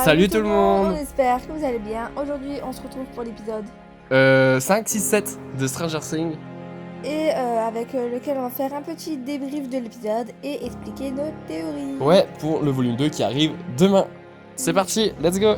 Salut tout le On monde. espère que vous allez bien. Aujourd'hui, on se retrouve pour l'épisode 5, 6, 7 de Stranger Things. et avec lequel on va faire un petit débrief de l'épisode et expliquer nos théories. Ouais, pour le volume 2 qui arrive demain. C'est parti, let's go.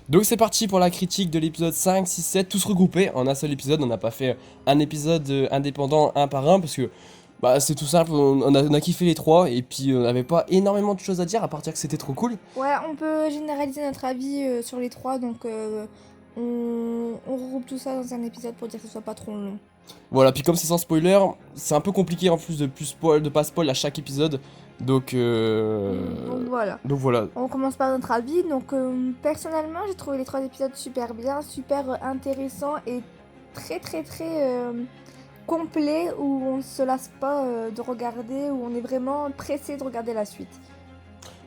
Donc c'est parti pour la critique de l'épisode 5, 6, 7, tous regroupés en un seul épisode. On n'a pas fait un épisode indépendant un par un parce que c'est tout simple, on a kiffé les trois et puis on n'avait pas énormément de choses à dire à part dire que c'était trop cool. Ouais, on peut généraliser notre avis sur les trois, donc on regroupe tout ça dans un épisode pour dire que ce soit pas trop long. Voilà, puis comme c'est sans spoiler, c'est un peu compliqué en plus de pas spoil à chaque épisode. Donc Donc voilà. donc voilà. On commence par notre avis. Donc personnellement, j'ai trouvé les trois épisodes super bien, super intéressants et très complet, où on ne se lasse pas de regarder, où on est vraiment pressé de regarder la suite.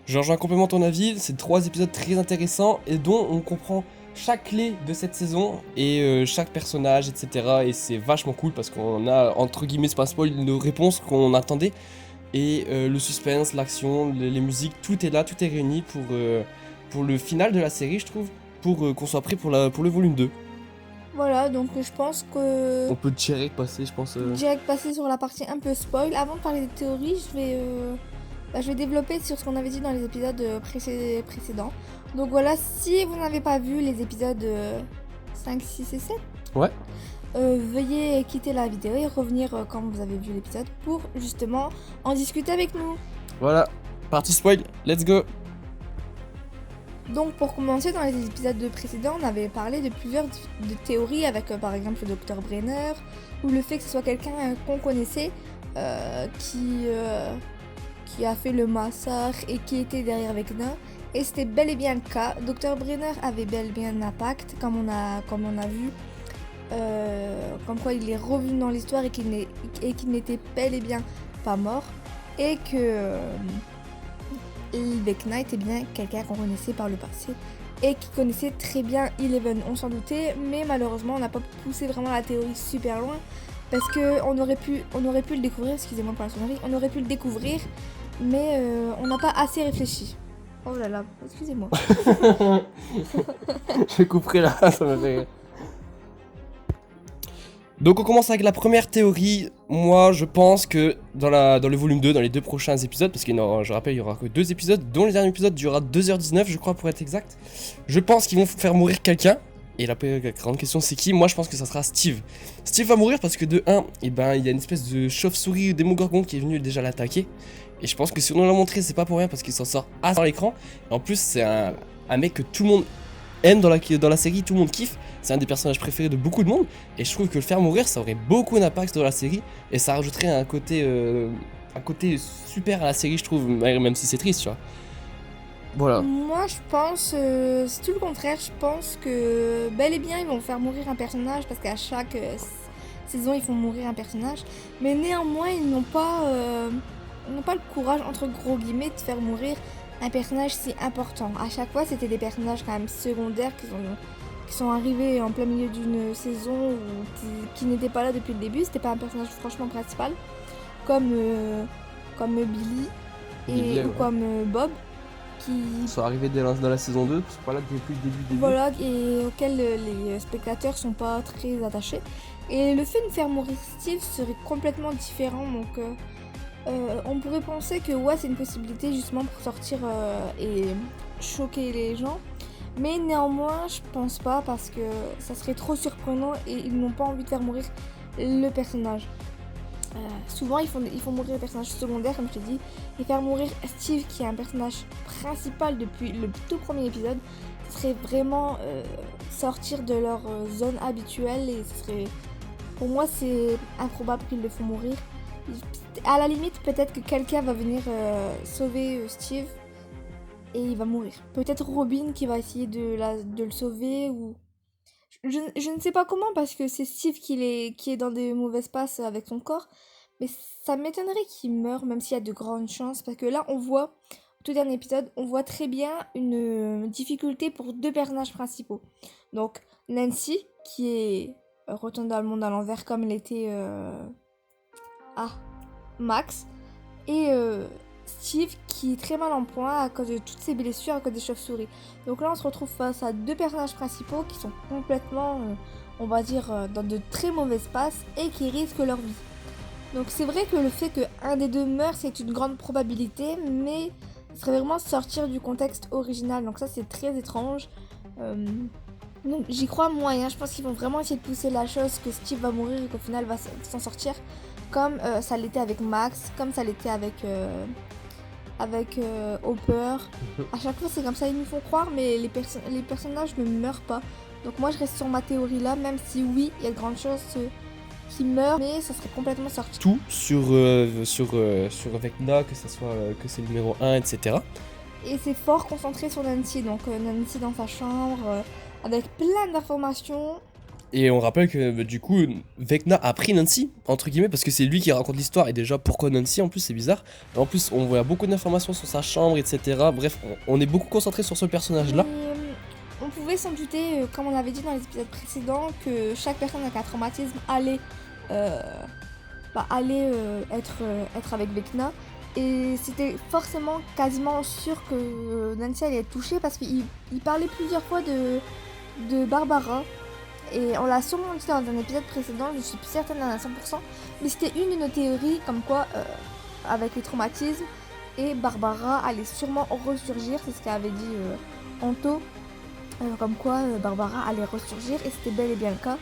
Je rejoins complètement ton avis, c'est trois épisodes très intéressants et dont on comprend chaque clé de cette saison et chaque personnage, etc. Et c'est vachement cool parce qu'on a, entre guillemets, c'est pas un spoil, nos réponses qu'on attendait. Et le suspense, l'action, les musiques, tout est là, tout est réuni pour le final de la série, je trouve, pour qu'on soit prêt pour le volume 2. Voilà, donc je pense que On peut direct passer, je pense. direct passer sur la partie un peu spoil. Avant de parler des théories, je vais développer sur ce qu'on avait dit dans les épisodes précédents. Donc voilà, si vous n'avez pas vu les épisodes 5, 6 et 7, Ouais. veuillez quitter la vidéo et revenir quand vous avez vu l'épisode pour justement en discuter avec nous. Voilà, partie spoil, let's go. Donc pour commencer, dans les épisodes précédents, on avait parlé de plusieurs de théories avec par exemple le docteur Brenner, ou le fait que ce soit quelqu'un qu'on connaissait qui a fait le massacre et qui était derrière Vecna. Et c'était bel et bien le cas. Dr Brenner avait bel et bien un impact, comme on a vu. Comme quoi il est revenu dans l'histoire et qu'il n'était bel et bien pas mort. Et que Vecna était bien quelqu'un qu'on connaissait par le passé. Et qui connaissait très bien Eleven. On s'en doutait, mais malheureusement on n'a pas poussé vraiment la théorie super loin. Parce qu'on aurait pu le découvrir, excusez-moi pour la sonnerie, on aurait pu le découvrir, mais on n'a pas assez réfléchi. Oh là là, excusez-moi. Je couperai là, ça me fait rire. Donc on commence avec la première théorie. Moi je pense que dans le volume 2, dans les deux prochains épisodes, parce que je rappelle il y aura que 2 épisodes, dont le dernier épisode durera 2h19 je crois pour être exact. Je pense qu'ils vont faire mourir quelqu'un. Et la grande question c'est qui? Moi je pense que ça sera Steve. Steve va mourir parce que de 1, il y a une espèce de chauve-souris démogorgon qui est venu déjà l'attaquer. Et je pense que si on l'a montré c'est pas pour rien parce qu'il s'en sort à dans l'écran. Et en plus c'est un mec que tout le monde aime dans la série, tout le monde kiffe. C'est un des personnages préférés de beaucoup de monde. Et je trouve que le faire mourir ça aurait beaucoup d'impact dans la série. Et ça rajouterait un côté super à la série je trouve, même si c'est triste tu vois. Voilà. Moi je pense, c'est tout le contraire, je pense que bel et bien ils vont faire mourir un personnage parce qu'à chaque saison ils font mourir un personnage. Mais néanmoins ils n'ont pas le courage entre gros guillemets de faire mourir un personnage si important. À chaque fois c'était des personnages quand même secondaires qui sont arrivés en plein milieu d'une saison qui n'étaient pas là depuis le début. C'était pas un personnage franchement principal comme Billy ou comme Bob qui sont arrivés dans la saison 2, ils sont pas là depuis le début. Voilà, et auxquels les spectateurs sont pas très attachés. Et le fait de faire mourir Steve serait complètement différent, donc on pourrait penser que ouais c'est une possibilité justement pour sortir et choquer les gens. Mais néanmoins je pense pas parce que ça serait trop surprenant et ils n'ont pas envie de faire mourir le personnage. Souvent ils font mourir les personnages secondaires comme je te dis, et faire mourir Steve qui est un personnage principal depuis le tout premier épisode, ce serait vraiment sortir de leur zone habituelle et ce serait, pour moi c'est improbable qu'ils le font mourir. À la limite peut-être que quelqu'un va venir sauver Steve et il va mourir. Peut-être Robin qui va essayer de le sauver ou... Je ne sais pas comment parce que c'est Steve qui est dans des mauvaises passes avec son corps, mais ça m'étonnerait qu'il meure même s'il y a de grandes chances parce que là on voit, au tout dernier épisode, on voit très bien une difficulté pour deux personnages principaux. Donc Nancy qui est retournée dans le monde à l'envers comme l'était Max et Steve qui est très mal en point à cause de toutes ses blessures, à cause des chauves-souris. Donc là on se retrouve face à deux personnages principaux qui sont complètement, on va dire, dans de très mauvaises passes et qui risquent leur vie. Donc c'est vrai que le fait qu'un des deux meure c'est une grande probabilité, mais ce serait vraiment sortir du contexte original, donc ça c'est très étrange. Donc j'y crois moyen, je pense qu'ils vont vraiment essayer de pousser la chose que Steve va mourir et qu'au final va s'en sortir comme ça l'était avec Max, comme ça l'était avec Hopper. À chaque fois c'est comme ça, ils nous font croire mais les personnages ne meurent pas. Donc moi je reste sur ma théorie là, même si oui, il y a de grandes chances qu'ils meurent, mais ça serait complètement sorti. Tout sur Vecna, que ça soit que c'est le numéro 1, etc. Et c'est fort concentré sur Nancy, donc Nancy dans sa chambre, avec plein d'informations. Et on rappelle que du coup, Vecna a pris Nancy, entre guillemets, parce que c'est lui qui raconte l'histoire. Et déjà, pourquoi Nancy en plus, c'est bizarre. Et en plus, on voit beaucoup d'informations sur sa chambre, etc. Bref, on est beaucoup concentré sur ce personnage-là. On pouvait s'en douter, comme on avait dit dans les épisodes précédents, que chaque personne avec un traumatisme allait être avec Vecna. Et c'était forcément quasiment sûr que Nancy allait être touchée parce qu'il parlait plusieurs fois de Barbara. Et on l'a sûrement dit dans un épisode précédent, je suis plus certaine à 100%, mais c'était une de nos théories comme quoi, avec les traumatismes, et Barbara allait sûrement ressurgir, c'est ce qu'avait dit Anto, comme quoi Barbara allait ressurgir, et c'était bel et bien le cas.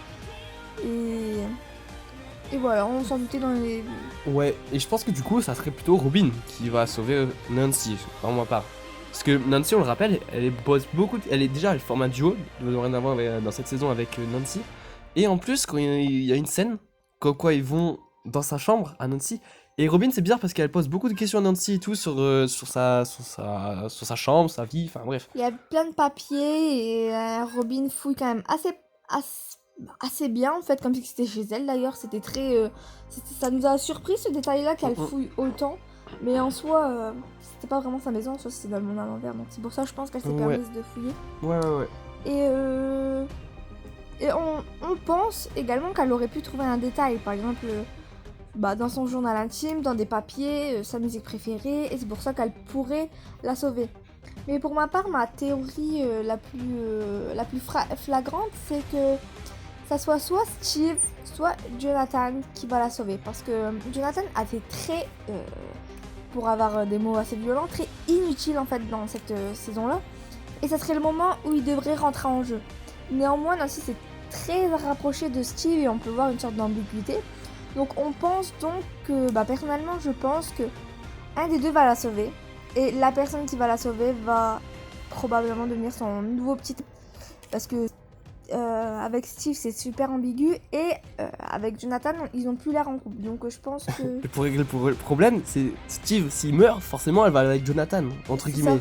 Et voilà, on s'en doutait dans les... Ouais, et je pense que du coup, ça serait plutôt Robin qui va sauver Nancy, par ma part. Parce que Nancy, on le rappelle, elle forme un duo dorénavant dans cette saison avec Nancy. Et en plus, quand il y a une scène, comme quoi ils vont dans sa chambre à Nancy. Et Robin, c'est bizarre parce qu'elle pose beaucoup de questions à Nancy et tout sur sa chambre, sa vie, enfin bref. Il y a plein de papiers et Robin fouille quand même assez bien en fait, comme si c'était chez elle d'ailleurs. C'était très... ça nous a surpris ce détail-là qu'elle fouille autant. Mais en soi, c'était pas vraiment sa maison, en soi c'était dans le monde à l'envers. Donc c'est pour ça je pense qu'elle s'est permise de fouiller. Ouais. Et on pense également qu'elle aurait pu trouver un détail, par exemple dans son journal intime, dans des papiers, sa musique préférée, et c'est pour ça qu'elle pourrait la sauver. Mais pour ma part, ma théorie la plus flagrante, c'est que ça soit Steve, soit Jonathan qui va la sauver. Parce que Jonathan a été très, pour avoir des mots assez violents, très inutile en fait dans cette saison-là. Et ça serait le moment où il devrait rentrer en jeu. Néanmoins, Nancy s'est très rapproché de Steve et on peut voir une sorte d'ambiguïté. Donc on pense donc que, personnellement je pense que un des deux va la sauver. Et la personne qui va la sauver va probablement devenir son nouveau petit... Parce que avec Steve c'est super ambigu et avec Jonathan ils n'ont plus l'air en couple. Donc je pense que... Et pour régler le problème, c'est Steve, s'il meurt, forcément elle va aller avec Jonathan, entre guillemets.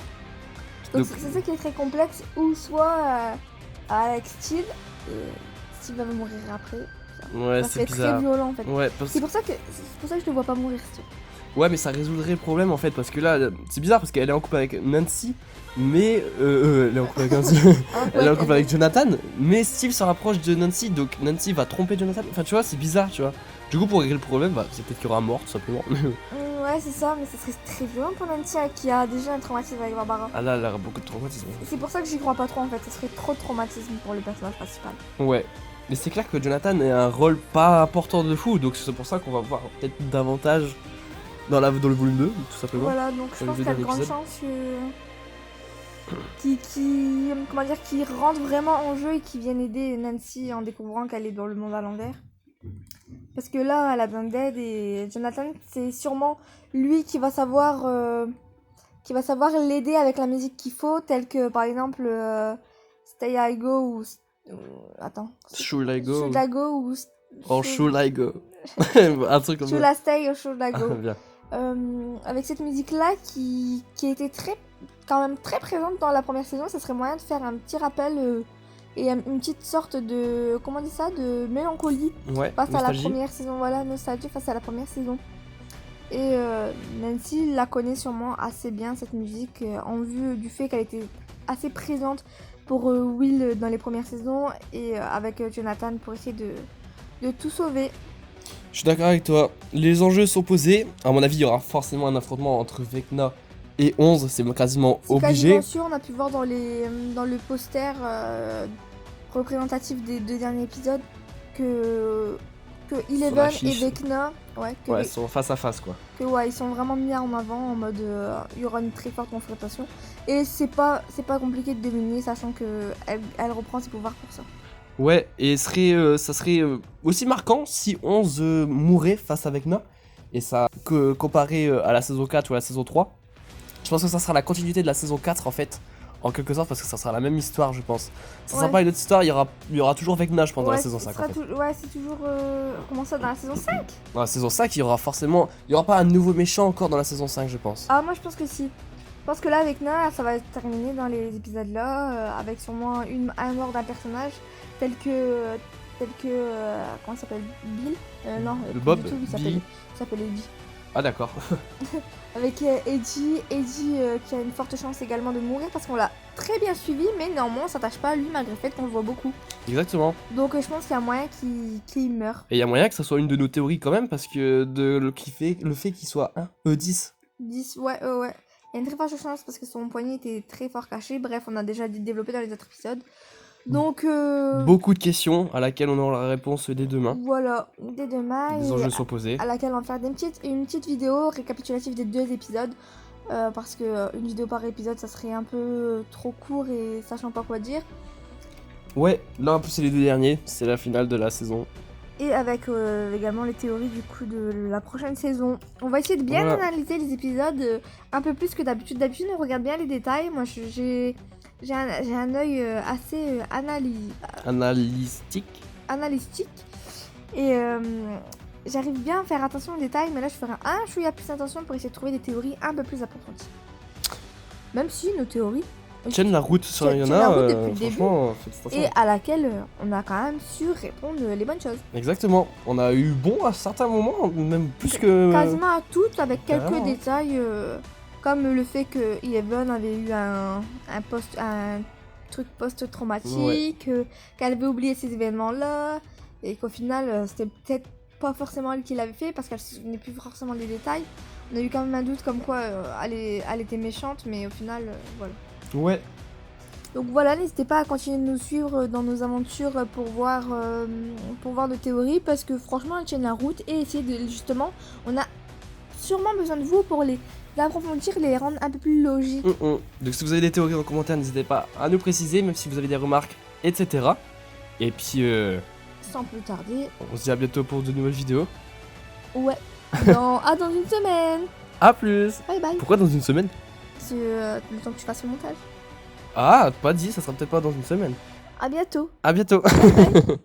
Donc c'est ça qui est très complexe. Ou soit avec Steve, et Steve va mourir après. Ouais, c'est bizarre. Très violent en fait. Ouais, c'est pour ça que je ne vois pas mourir Steve. Ouais, mais ça résoudrait le problème en fait, parce que là, c'est bizarre parce qu'elle est en couple avec Nancy, mais elle est en couple avec Nancy. Elle est en couple avec Jonathan, mais Steve se rapproche de Nancy, donc Nancy va tromper Jonathan. Enfin, tu vois, c'est bizarre, tu vois. Du coup, pour régler le problème, c'est peut-être qu'il y aura mort, tout simplement. Ouais, c'est ça, mais ça serait très violent pour Nancy qui a déjà un traumatisme avec Barbara. Ah là, elle a beaucoup de traumatisme. C'est pour ça que j'y crois pas trop en fait, ça serait trop de traumatisme pour le personnage principal. Ouais. Mais c'est clair que Jonathan a un rôle pas important de fou, donc c'est pour ça qu'on va voir peut-être davantage dans le volume 2, tout simplement. Voilà, donc je pense qu'il y a de grandes chances qui rentrent vraiment en jeu et qui viennent aider Nancy en découvrant qu'elle est dans le monde à l'envers. Parce que là, elle a besoin d'aide et Jonathan, c'est sûrement lui qui va savoir l'aider avec la musique qu'il faut, telle que par exemple Stay I Go ou... attends. Should I Go? Should I Go ou... Or Should I Go? Un truc comme ça. Should I Stay or Should I Go? Bien. Avec cette musique-là qui était très quand même très présente dans la première saison, ça serait moyen de faire un petit rappel et une petite sorte de, comment on dit ça, de mélancolie Ouais, face à la nostalgie. première saison, voilà, nostalgie face à la première saison. Et Nancy la connaît sûrement assez bien cette musique en vue du fait qu'elle était assez présente pour Will dans les premières saisons et avec Jonathan pour essayer de tout sauver. Je suis d'accord avec toi. Les enjeux sont posés. À mon avis, il y aura forcément un affrontement entre Vecna et 11. C'est quasiment C'est obligé. quasiment sûr, on a pu voir dans le poster représentatif des 2 derniers épisodes que Eleven et l'affiche. Vecna, Ouais, ils sont face à face quoi. ils sont vraiment mis en avant en mode il y aura une très forte confrontation et c'est pas compliqué de deviner sachant que elle reprend ses pouvoirs pour ça. Ouais, et ça serait aussi marquant si 11 mourait face à Vecna. Et ça, comparé à la saison 4 ou à la saison 3, je pense que ça sera la continuité de la saison 4 en fait. En quelque sorte, parce que ça sera la même histoire, je pense. Ça sera Ouais. pas une autre histoire, il y aura toujours Vecna, je pense, dans la saison 5. En fait. C'est toujours comment ça dans la saison 5? Dans la saison 5, il y aura forcément. Il y aura pas un nouveau méchant encore dans la saison 5, je pense. Ah moi je pense que si. Je pense que là avec Na ça va se terminer dans les épisodes là avec sûrement un mort d'un personnage tel que comment il s'appelle, Bill non Le plus Bob, du tout, Bill. il s'appelle Eddie. Ah, d'accord. Avec Eddie qui a une forte chance également de mourir parce qu'on l'a très bien suivi mais néanmoins on s'attache pas à lui malgré le fait qu'on le voit beaucoup. Exactement. Donc je pense qu'il y a moyen qu'il meure. Et il y a moyen que ça soit une de nos théories quand même, parce que le fait qu'il soit 10. 10, ouais. Il y a une très forte chance parce que son poignet était très fort caché. Bref, on a déjà développé dans les autres épisodes. Donc, Beaucoup de questions à laquelle on aura la réponse dès demain. voilà, dès demain. Les et enjeux sont posés. à laquelle on va faire une petite vidéo récapitulative des 2 épisodes. Parce que une vidéo par épisode, ça serait un peu trop court et sachant pas quoi dire. Ouais, là en plus c'est les 2 derniers, c'est la finale de la saison. Et avec également les théories du coup de la prochaine saison. On va essayer de bien Voilà. analyser les épisodes un peu plus que d'habitude. D'habitude, on regarde bien les détails. Moi, j'ai un œil assez Analytique. analytique. Et j'arrive bien à faire attention aux détails. Mais là, je ferai un chouïa plus attention pour essayer de trouver des théories un peu plus approfondies. Même si nos théories... Tiennent la route sur Tiennent il y en la a, route depuis le début. franchement, félicitations. Et à laquelle on a quand même su répondre les bonnes choses. Exactement, on a eu bon à certains moments, même plus que... Quasiment à toutes, avec quelques carrément. détails, comme le fait que Eleven avait eu un truc post-traumatique, qu'elle avait oublié ces événements-là, et qu'au final, c'était peut-être pas forcément elle qui l'avait fait, parce qu'elle ne se souvenait plus forcément des détails. On a eu quand même un doute comme quoi elle était méchante, mais au final, voilà. Ouais, Donc voilà, n'hésitez pas à continuer de nous suivre dans nos aventures pour voir nos théories parce que franchement elles tiennent la route et essayer de justement, on a sûrement besoin de vous pour les approfondir, les rendre un peu plus logiques. Donc si vous avez des théories en commentaire, n'hésitez pas à nous préciser, même si vous avez des remarques, etc. Et puis, Sans plus tarder, on se dit à bientôt pour de nouvelles vidéos. ouais, dans une semaine. A plus. Bye bye. Pourquoi dans une semaine? C'est le temps que tu fasses le montage. Ah, pas dit, ça sera peut-être pas dans une semaine. À bientôt. À bientôt. Bye bye.